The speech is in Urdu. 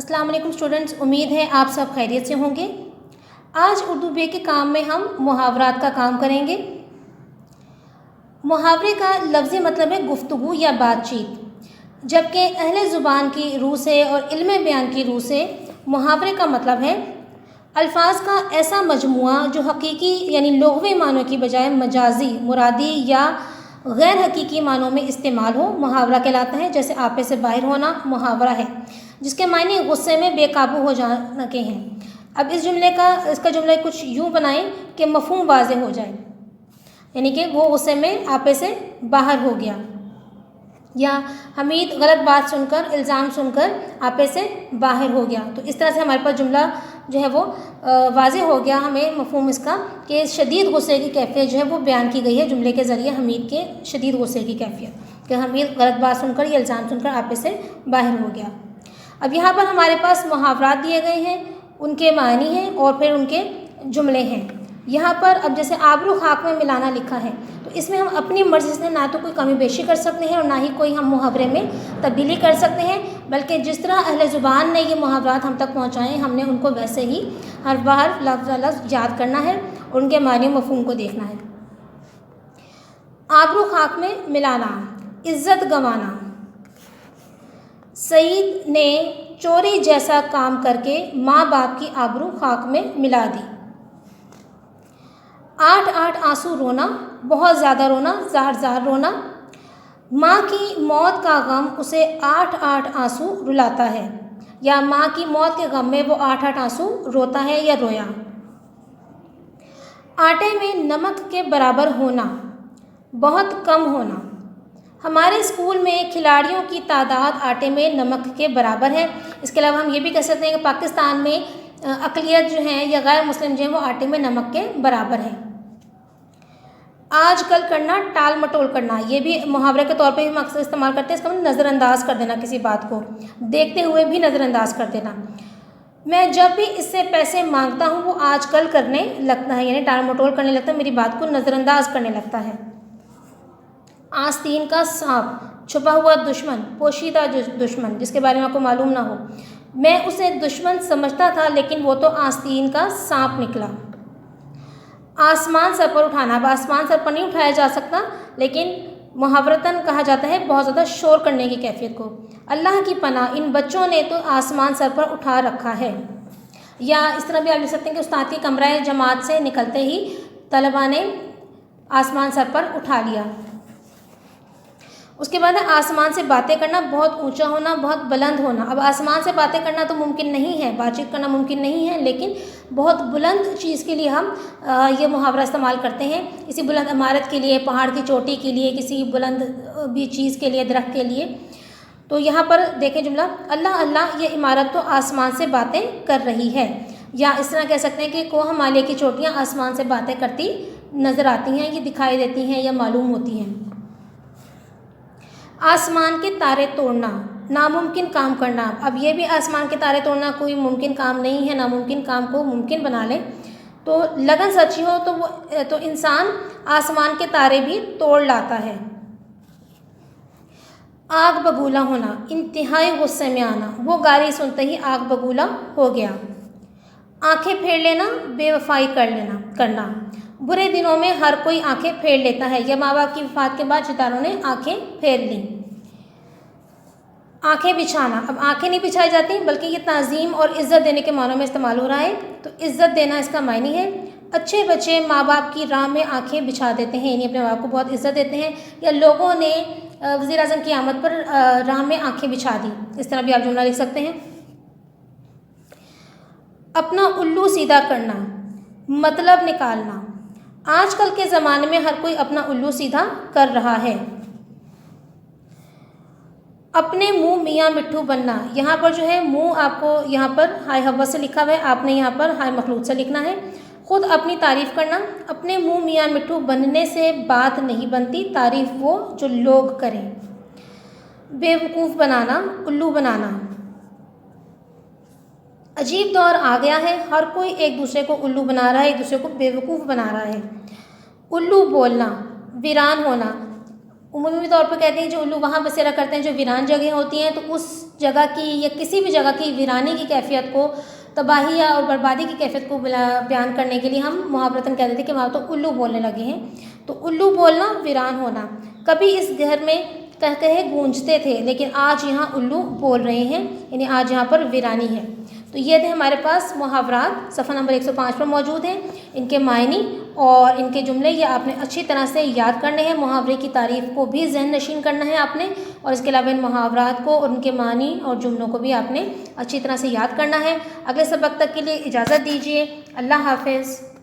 السلام علیکم اسٹوڈنٹس، امید ہے آپ سب خیریت سے ہوں گے۔ آج اردو بے کے کام میں ہم محاورات کا کام کریں گے۔ محاورے کا لفظی مطلب ہے گفتگو یا بات چیت، جبکہ اہل زبان کی روح سے اور علم بیان کی روح سے محاورے کا مطلب ہے الفاظ کا ایسا مجموعہ جو حقیقی یعنی لغوی معنوں کی بجائے مجازی، مرادی یا غیر حقیقی معنوں میں استعمال ہو، محاورہ کہلاتا ہے۔ جیسے آپے سے باہر ہونا محاورہ ہے، جس کے معنی غصے میں بے قابو ہو جانا کے ہیں۔ اب اس کا جملہ کچھ یوں بنائیں کہ مفہوم واضح ہو جائے، یعنی کہ وہ غصے میں آپے سے باہر ہو گیا، یا حمید غلط بات سن کر، الزام سن کر آپے سے باہر ہو گیا۔ تو اس طرح سے ہمارے پاس جملہ جو ہے وہ واضح ہو گیا، ہمیں مفہوم اس کا کہ شدید غصے کی کیفیت جو ہے وہ بیان کی گئی ہے جملے کے ذریعے، حمید کے شدید غصے کی کیفیت کہ حمید غلط بات سن کر یا الزام سن کر آپے سے باہر ہو گیا۔ اب یہاں پر ہمارے پاس محاورات دیے گئے ہیں، ان کے معنی ہیں اور پھر ان کے جملے ہیں۔ یہاں پر اب جیسے آبرو خاک میں ملانا لکھا ہے، تو اس میں ہم اپنی مرضی سے نہ تو کوئی کمی بیشی کر سکتے ہیں اور نہ ہی کوئی ہم محاورے میں تبدیلی کر سکتے ہیں، بلکہ جس طرح اہل زبان نے یہ محاورات ہم تک پہنچائے، ہم نے ان کو ویسے ہی ہر بار لفظ یاد کرنا ہے اور ان کے معنی مفہوم کو دیکھنا ہے۔ آبرو خاک میں ملانا، عزت گنوانا۔ سعید نے چوری جیسا کام کر کے ماں باپ کی آبرو خاک میں ملا دی۔ 8 آنسو رونا، بہت زیادہ رونا، زار زار رونا۔ ماں کی موت کا غم اسے 8 آنسو رلاتا ہے، یا ماں کی موت کے غم میں وہ 8 آنسو روتا ہے یا رویا۔ آٹے میں نمک کے برابر ہونا، بہت کم ہونا۔ ہمارے اسکول میں کھلاڑیوں کی تعداد آٹے میں نمک کے برابر ہے۔ اس کے علاوہ ہم یہ بھی کہہ سکتے ہیں کہ پاکستان میں اقلیت جو ہیں یا غیر مسلم جو ہیں وہ آٹے میں نمک کے برابر ہیں۔ آج کل کرنا، ٹال مٹول کرنا، یہ بھی محاورے کے طور پہ ہم اکثر استعمال کرتے ہیں۔ اس کا مطلب نظر انداز کر دینا، کسی بات کو دیکھتے ہوئے بھی نظر انداز کر دینا۔ میں جب بھی اس سے پیسے مانگتا ہوں وہ آج کل کرنے لگتا ہے، یعنی ٹال مٹول کرنے لگتا ہے، میری بات کو نظر انداز کرنے لگتا ہے۔ آستین کا سانپ، چھپا ہوا دشمن، پوشیدہ دشمن، جس کے بارے میں آپ کو معلوم نہ ہو۔ میں اسے دشمن سمجھتا تھا لیکن وہ تو آستین کا سانپ نکلا۔ آسمان سر پر اٹھانا، اب آسمان سر پر نہیں اٹھایا جا سکتا، لیکن محاورتاً کہا جاتا ہے بہت زیادہ شور کرنے کی کیفیت کو۔ اللہ کی پناہ، ان بچوں نے تو آسمان سر پر اٹھا رکھا ہے۔ یا اس طرح بھی آپ لکھ سکتے ہیں کہ استاد کی کمرہ جماعت سے نکلتے ہی طلباء نے آسمان سر پر اٹھا لیا۔ اس کے بعد ہے آسمان سے باتیں کرنا، بہت اونچا ہونا، بہت بلند ہونا۔ اب آسمان سے باتیں کرنا تو ممکن نہیں ہے، بات چیت کرنا ممکن نہیں ہے، لیکن بہت بلند چیز کے لیے ہم یہ محاورہ استعمال کرتے ہیں، کسی بلند عمارت کے لیے، پہاڑ کی چوٹی کے لیے، کسی بلند بھی چیز کے لیے، درخت کے لیے۔ تو یہاں پر دیکھیں جملہ، اللہ اللہ یہ عمارت تو آسمان سے باتیں کر رہی ہے، یا اس طرح کہہ سکتے ہیں کہ کوہ ہمالیہ کی چوٹیاں آسمان سے باتیں کرتی نظر آتی ہیں، یہ دکھائی دیتی ہیں یا معلوم ہوتی ہیں۔ آسمان کے تارے توڑنا، ناممکن کام کرنا۔ اب یہ بھی آسمان کے تارے توڑنا کوئی ممکن کام نہیں ہے، ناممکن کام کو ممکن بنا لیں۔ تو لگن سچی ہو تو انسان آسمان کے تارے بھی توڑ لاتا ہے۔ آگ بگولا ہونا، انتہائی غصے میں آنا، وہ گالی سنتے ہی آگ بگولا ہو گیا۔ آنکھیں پھیر لینا، بے وفائی کرنا۔ برے دنوں میں ہر کوئی آنکھیں پھیر لیتا ہے، یا ماں باپ کی وفات کے بعد ستاروں نے آنکھیں پھیر لیں۔ آنکھیں بچھانا، اب آنکھیں نہیں بچھائی جاتی بلکہ یہ تعظیم اور عزت دینے کے معنوں میں استعمال ہو رہا ہے، تو عزت دینا اس کا معنی ہے۔ اچھے بچے ماں باپ کی راہ میں آنکھیں بچھا دیتے ہیں، یعنی اپنے ماں باپ کو بہت عزت دیتے ہیں، یا لوگوں نے وزیر اعظم کی آمد پر راہ میں آنکھیں بچھا دی، اس طرح بھی آپ جملہ لکھ سکتے ہیں۔ اپنا الو سیدھا کرنا، مطلب نکالنا۔ آج کل کے زمانے میں ہر کوئی اپنا الو سیدھا کر رہا ہے۔ اپنے منہ میاں مٹھو بننا، یہاں پر جو ہے منہ آپ کو یہاں پر ہائے حوث سے لکھا ہوا ہے، آپ نے یہاں پر ہائے مخلوط سے لکھنا ہے۔ خود اپنی تعریف کرنا، اپنے منہ میاں مٹھو بننے سے بات نہیں بنتی، تعریف وہ جو لوگ کریں۔ بے وقوف بنانا، الو بنانا۔ عجیب دور آ گیا ہے، ہر کوئی ایک دوسرے کو الو بنا رہا ہے، ایک دوسرے کو بے وقوف بنا رہا ہے۔ الو بولنا، ویران ہونا، عمومی طور پر کہتے ہیں جو الو وہاں بسیرا کرتے ہیں جو ویران جگہیں ہوتی ہیں، تو اس جگہ کی یا کسی بھی جگہ کی ویرانی کی کیفیت کو، تباہی اور بربادی کی کیفیت کو بیان کرنے کے لیے ہم محاورتاً کہتے تھے کہ وہاں تو الو بولنے لگے ہیں۔ تو الو بولنا، ویران ہونا۔ کبھی اس گھر میں قہقہے گونجتے تھے، لیکن آج یہاں الو بول رہے ہیں، یعنی آج یہاں پر ویرانی ہے۔ تو یہ تھے ہمارے پاس محاورات، صفحہ نمبر 105 پر موجود ہیں۔ ان کے معنی اور ان کے جملے یہ آپ نے اچھی طرح سے یاد کرنے ہیں۔ محاورے کی تعریف کو بھی ذہن نشین کرنا ہے آپ نے، اور اس کے علاوہ ان محاورات کو اور ان کے معنی اور جملوں کو بھی آپ نے اچھی طرح سے یاد کرنا ہے۔ اگلے سبق تک کے لیے اجازت دیجیے۔ اللہ حافظ۔